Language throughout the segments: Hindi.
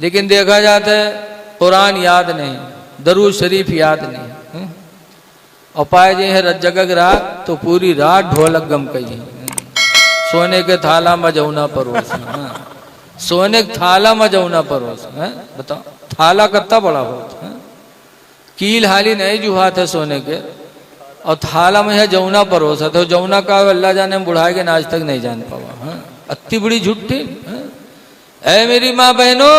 लेकिन देखा जाता है कुरान याद नहीं, दरूद शरीफ याद नहीं। और पाए जे है जगग रात तो पूरी रात ढोलक गम कही, सोने के थाला में जौना परोस, सोने के थाला में जौना परोस। बताओ थाला कितना बड़ा होता है, कील हाली नहीं जुहा थे सोने के, और थाला में है जौना परोसा तो जौना का अल्लाह जाने बुढ़ाए के आज तक नहीं जान पावा। अति बड़ी झुट्ठी। ऐ मेरी माँ बहनों,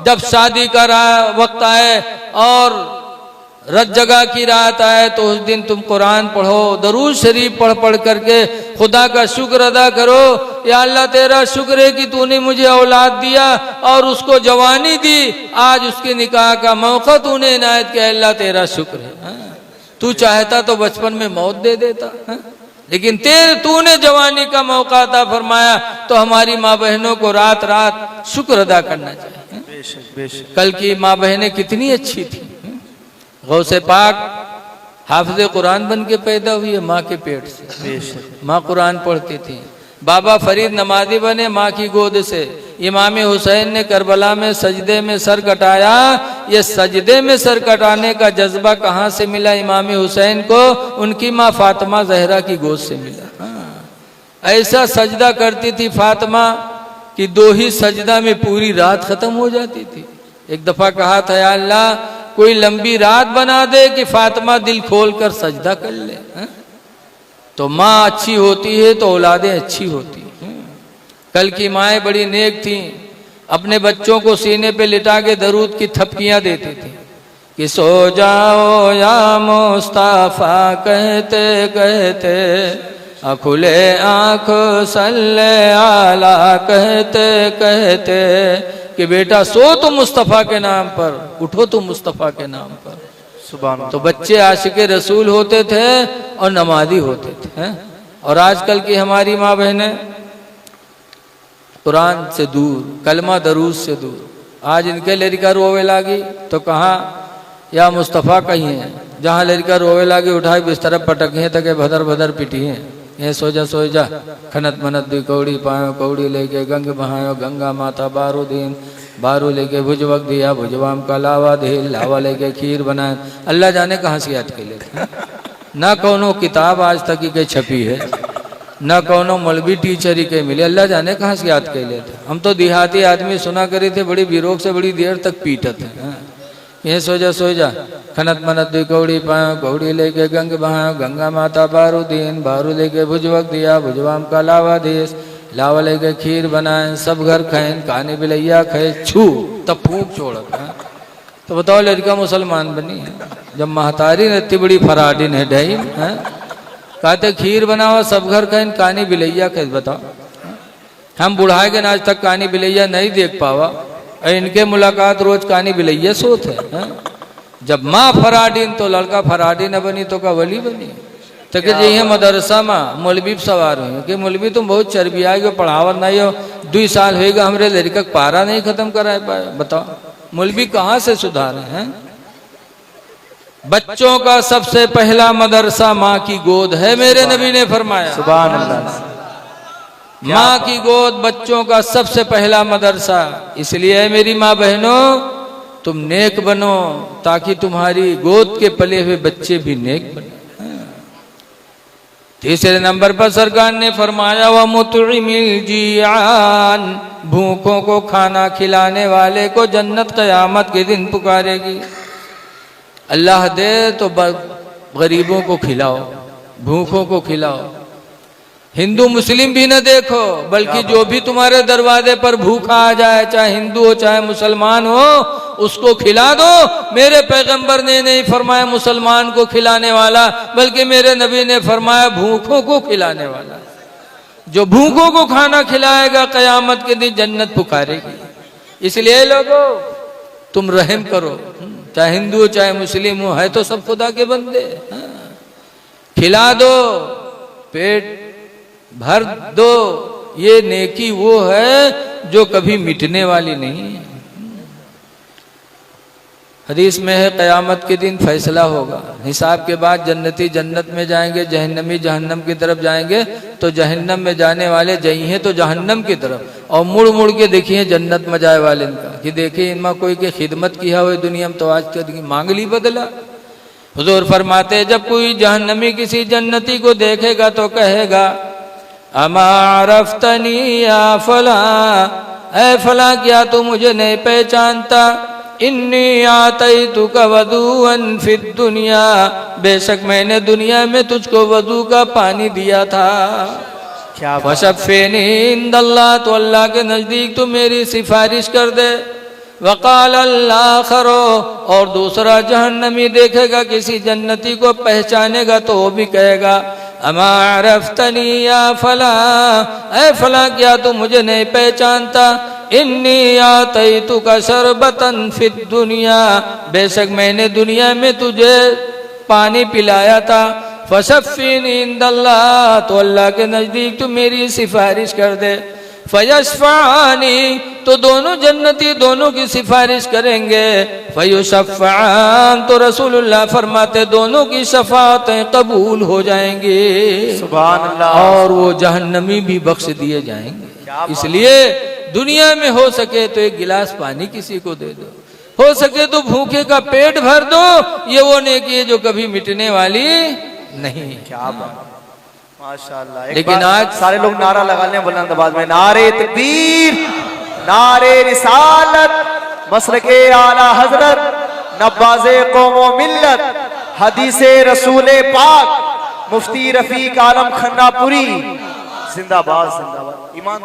जब शादी का वक्त आए और रत जगह की रात आए तो उस दिन तुम कुरान पढ़ो, दरूद शरीफ पढ़ पढ़ करके खुदा का शुक्र अदा करो। या अल्लाह तेरा शुक्र है कि तूने मुझे औलाद दिया और उसको जवानी दी, आज उसके निकाह का मौका तूने इनायत किया, अल्लाह तेरा शुक्र है। तू चाहता तो बचपन में मौत दे देता, लेकिन तूने जवानी का मौका अता फरमाया। तो हमारी माँ बहनों को रात रात शुक्र अदा करना चाहिए। बेशक बेशक। कल की माँ बहनें कितनी अच्छी थी, गौसे पाक हाफिज़े कुरान बन के पैदा हुई है माँ के पेट से। माँ कुरान पढ़ती थी। बाबा फरीद नमाजी बने माँ की गोद से। इमाम हुसैन ने करबला में सजदे में सर कटाया। ये सजदे में सर कटाने का जज्बा कहाँ से मिला इमाम हुसैन को? उनकी माँ फातिमा जहरा की गोद से मिला। ऐसा सजदा करती थी फातिमा कि 2 ही सजदा में पूरी रात खत्म हो जाती थी। एक दफा कहा था, या अल्लाह कोई लंबी रात बना दे कि फातिमा दिल खोल कर सजदा कर ले। तो माँ अच्छी होती है तो औलादें अच्छी होती हैं। कल की माएँ बड़ी नेक थीं, अपने बच्चों को सीने पे लिटा के दरूद की थपकियां देती थी कि सो जाओ या मुस्तफा कहते कहते, खुले आँख सल्ले आला कहते कहते, कि बेटा सो तो मुस्तफ़ा के नाम पर, उठो तो मुस्तफ़ा के नाम पर। सुभान। तो बच्चे आशिक रसूल होते थे और नमाजी होते थे। और आजकल की हमारी माँ बहनें कुरान से दूर, कलमा दरूद से दूर। आज इनके लड़का रोवे लागी तो कहाँ या मुस्तफ़ा कहीं है, जहाँ लड़का रोवे लागी उठाए बिस्तर पटक तक भदर भदर पिटी है। ये सो जा खनत मनत दी कौड़ी पायो, कौड़ी लेके गंग बहायो, गंगा माता बारू दीन, बारू लेके भुजवक दिया, भुजवाम का लावा दे, लावा लेके खीर बनाए। अल्लाह जाने कहाँ से याद कर लेते। ना कोनो किताब आज तक की छपी है, ना कोनो मौलवी टीचर ही के मिले, अल्लाह जाने कहाँ से याद कर लेते। हम तो देहाती आदमी सुना करे थे, बड़ी बिरोग से बड़ी देर तक पीटत है। ये सो जा खनत मनत दी कौड़ी पायो, कौड़ी लेके गंग बहायो, गंगा माता बारू दीन, बारू लेके भुजवक दिया, भुजवाम का लावा देश, लावा लेके खीर बनाए, सब घर खाए, काने बिलैया खाए, छू तब फूक छोड़त। तो बताओ लड़का मुसलमान बनी है जब महतारी ने इतनी बड़ी फराडीन है ढाई है, कहते खीर बनाओ सब घर खाए, कानी बिलैया खाए। बताओ हम बुढ़ाए के आज तक कानी बिलैया नहीं देख पावा, इनके मुलाकात रोज कानी बिलैया सोत है। जब माँ फराडीन तो लड़का फराडी न बनी तो का वली बनी। तो कि जी मदरसा में मौलवी सवार हुई कि मौलवी तुम बहुत चर्बी आएगी, पढ़ावत नहीं हो, 2 साल होगा हमरे लड़का पारा नहीं खत्म करा पाए। बताओ मौलवी कहाँ से सुधारे हैं? बच्चों का सबसे पहला मदरसा माँ की गोद है, मेरे नबी ने फरमाया। सुभान अल्लाह। माँ की गोद बच्चों का सबसे पहला मदरसा। इसलिए मेरी माँ बहनों तुम नेक बनो ताकि तुम्हारी गोद के पले हुए बच्चे भी नेक बने। तीसरे नंबर पर सरकार ने फरमाया व मुतइमिल जियान, भूखों को खाना खिलाने वाले को जन्नत क़यामत के दिन पुकारेगी। अल्लाह दे तो गरीबों को खिलाओ, भूखों को खिलाओ। हिंदू मुस्लिम भी न देखो, बल्कि जो भी तुम्हारे दरवाजे पर भूखा आ जाए, चाहे हिंदू हो चाहे मुसलमान हो, उसको खिला दो। मेरे पैगंबर ने नहीं फरमाया मुसलमान को खिलाने वाला, बल्कि मेरे नबी ने फरमाया भूखों को खिलाने वाला। जो भूखों को खाना खिलाएगा क़यामत के दिन जन्नत पुकारेगी। इसलिए लोगों तुम रहम करो, चाहे हिंदू हो चाहे मुस्लिम हो, है तो सब खुदा के बंदे। खिला दो, पेट भर दो, ये नेकी वो है जो कभी मिटने वाली नहीं है। हदीस में है क़यामत के दिन फैसला होगा, हिसाब के बाद जन्नती जन्नत में जाएंगे, जहन्नमी जहन्नम की तरफ जाएंगे। तो जहन्नम में जाने वाले जाइए तो जहन्नम की तरफ, और मुड़ मुड़ के देखिए जन्नत में जाए वाले इनका कि देखिए इनमें कोई के खिदमत किया हुआ दुनिया में तो आज तक मांग ली बदला। हुजूर फरमाते जब कोई जहन्नमी किसी जन्नती को देखेगा तो कहेगा अमा अरफ्तनी या फला, ऐ फला क्या तू मुझे नहीं पहचानता? इन्नी आतैतुका वदूअन फिद दुनिया, बेशक मैंने दुनिया में तुझको वजू का पानी दिया था। क्या फशफ़नी इंदल्लाह, तो अल्लाह के नज़दीक तू मेरी सिफारिश कर दे। वक़ाल अल-आख़िरू, और दूसरा जहन्नमी देखेगा किसी जन्नती को पहचानेगा तो वो भी कहेगा अमा अरफ्तनी या फला, ऐ फला क्या तू मुझे नहीं पहचानता? इन्नी आतैतुका शरबतन फिद दुनिया, बेशक मैंने दुनिया में तुझे पानी पिलाया था। फशफ़नी इंदल्लाह, तो अल्लाह के नज़दीक तू मेरी सिफारिश कर दे। फयशफ़अनी, तो दोनों जन्नती दोनों की सिफारिश करेंगे। फयुशफ़अन, तो रसूलुल्लाह फरमाते दोनों की शफ़ाअतें कबूल हो जाएंगी। सुभान अल्लाह। और वो जहन्नमी भी बख्श दिए जाएंगे। इसलिए दुनिया में हो सके तो एक गिलास पानी किसी को दे दो, हो सके तो भूखे का पेट भर दो। ये वो नेकी है जो कभी मिटने वाली नहीं। क्या बात, माशाअल्लाह। लेकिन आज सारे लोग नारा लगा लें बुलंद आवाज में, नारे तकबीर, नारे रिसालत, मसलके आला हजरत, नब्बाज़े कौम व मिल्लत, हदीसे रसूले पाक, मुफ्ती रफीक आलम खन्नापुरी, जिंदाबाद जिंदाबाद। ईमान